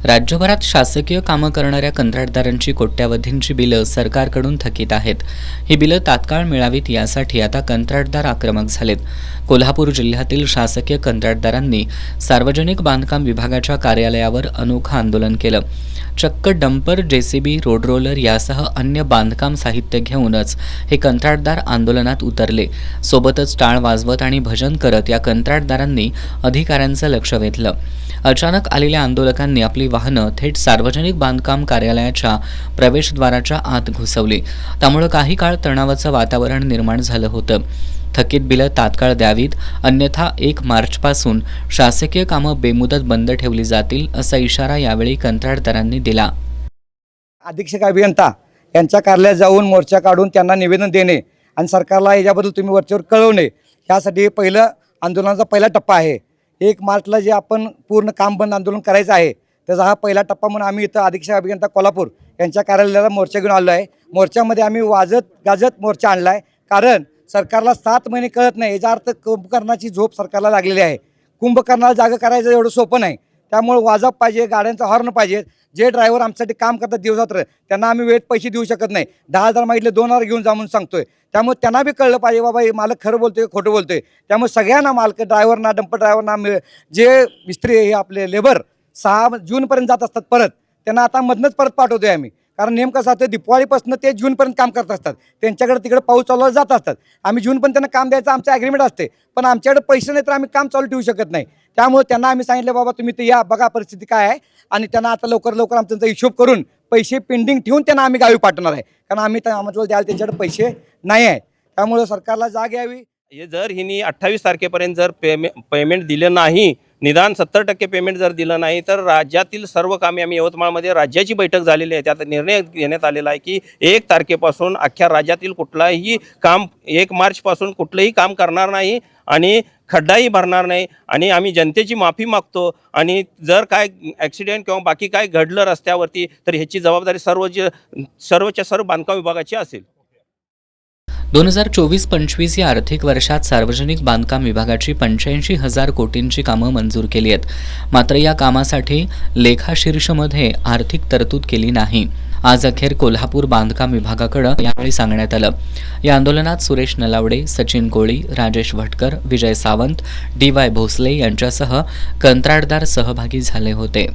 राज्यभरात शासकीय कामं करणाऱ्या कंत्राटदारांची कोट्यावधींची बिलं सरकारकडून थकीत आहेत. ही बिलं तात्काळ मिळावीत यासाठी आता कंत्राटदार आक्रमक झालेत. कोल्हापूर जिल्ह्यातील शासकीय कंत्राटदारांनी सार्वजनिक बांधकाम विभागाच्या कार्यालयावर अनोखं आंदोलन केलं. चक्क डंपर, जेसीबी, रोड रोलर यासह अन्य बांधकाम साहित्य घेऊनच हे कंत्राटदार आंदोलनात उतरले. सोबतच टाळ वाजवत आणि भजन करत या कंत्राटदारांनी अधिकाऱ्यांचं लक्ष वेधलं. अचानक आलेल्या आंदोलकांनी आपली वाहनं थेट सार्वजनिक बांधकाम कार्यालयाच्या प्रवेशद्वाराच्या आत घुसवली. त्यामुळे काही काळ तणावाचं वातावरण निर्माण झालं होतं. थकीत बिलं तात्काळ द्यावीत, अन्यथा 1 मार्चपासून शासकीय कामं बेमुदत बंद ठेवली जातील, असा इशारा यावेळी कंत्राटदारांनी दिला. अधीक्षक अभियंता यांच्या कार्यालयात जाऊन मोर्चा काढून त्यांना निवेदन देणे आणि सरकारला याच्याबद्दल तुम्ही वरचेवर कळवणे, यासाठी पहिलं आंदोलनाचा पहिला टप्पा आहे. 1 मार्चला जे आपण पूर्ण काम बंद आंदोलन करायचं आहे त्याचा हा पहिला टप्पा म्हणून आम्ही इथं अधीक्षक अभियंता कोल्हापूर यांच्या कार्यालयाला मोर्चा घेऊन आलो आहे. मोर्चामध्ये आम्ही वाजत गाजत मोर्चा आणला आहे, कारण सरकारला 7 महिने कळत नाही. याचा अर्थ कुंभकर्णाची झोप सरकारला लागलेली आहे. कुंभकर्णाला जागा करायचं एवढं सोपं नाही. त्यामुळे वाजप पाहिजे, गाड्यांचा हॉर्न पाहिजे. जे ड्रायव्हर आमच्यासाठी काम करतात दिवसरात्र, त्यांना आम्ही वेळेत पैसे देऊ शकत नाही. 10,000 मागितले 2,000 घेऊन जा म्हणून सांगतोय. त्यामुळे त्यांना बी कळलं पाहिजे बाबा हे मालक खरं बोलतोय खोटं बोलतोय. त्यामुळे सगळ्यांना मालक, ड्रायव्हरना, डंपर ड्रायव्हरना, जे मिस्त्री हे आपले लेबर 6 जूनपर्यंत जात असतात परत, त्यांना आता मधनंच परत पाठवतोय आम्ही. कारण नेमकं कसं असतं, दिवाळीपासून ते जूनपर्यंत काम करत असतात. त्यांच्याकडे तिकडे पाऊस चालू जात असतात. आम्ही जूनपर्यंत त्यांना काम द्यायचं आमचं ॲग्रीमेंट असते, पण आमच्याकडे पैसे नाही तर आम्ही काम चालू ठेवू शकत नाही. त्यामुळे त्यांना आम्ही सांगितलं बाबा तुम्ही ते या, बघा परिस्थिती काय आहे, आणि त्यांना आता लवकर आमचा हिशोब करून पैसे पेंडिंग ठेवून त्यांना आम्ही गावी पाठवणार आहे. कारण आम्ही आम्हाला द्यायला त्यांच्याकडे पैसे नाही आहेत. त्यामुळे सरकारला जाग यावी. जर हिनी 28 तारखेपर्यंत जर पेमेंट दिलं नाही, निदान 70% पेमेंट जर दिलं नाही, तर राज्यातील सर्व कामे, आम्ही यवतमाळमध्ये राज्याची बैठक झालेली आहे, त्यात निर्णय घेण्यात आलेला आहे की 1 तारखेपासून अख्ख्या राज्यातील कुठलाही काम 1 मार्चपासून कुठलंही काम करणार नाही आणि खड्डाही भरणार नाही. आणि आम्ही जनतेची माफी मागतो. आणि जर काय ॲक्सिडेंट किंवा बाकी काय घडलं रस्त्यावरती, तर ह्याची जबाबदारी सर्वच्या सर्व बांधकाम विभागाची असेल. 2024-25 या आर्थिक वर्षात सार्वजनिक बांधकाम विभागाची 85,000 कोटींची कामं मंजूर केली आहेत. मात्र या कामासाठी लेखाशीर्षमध्ये आर्थिक तरतूद केली नाही. आज अखेर कोल्हापूर बांधकाम विभागाकडे यावेळी सांगण्यात आलं. या आंदोलनात सुरेश नलावडे, सचिन कोळी, राजेश भटकर, विजय सावंत, DY भोसले यांच्यासह कंत्राटदार सहभागी झाले होते.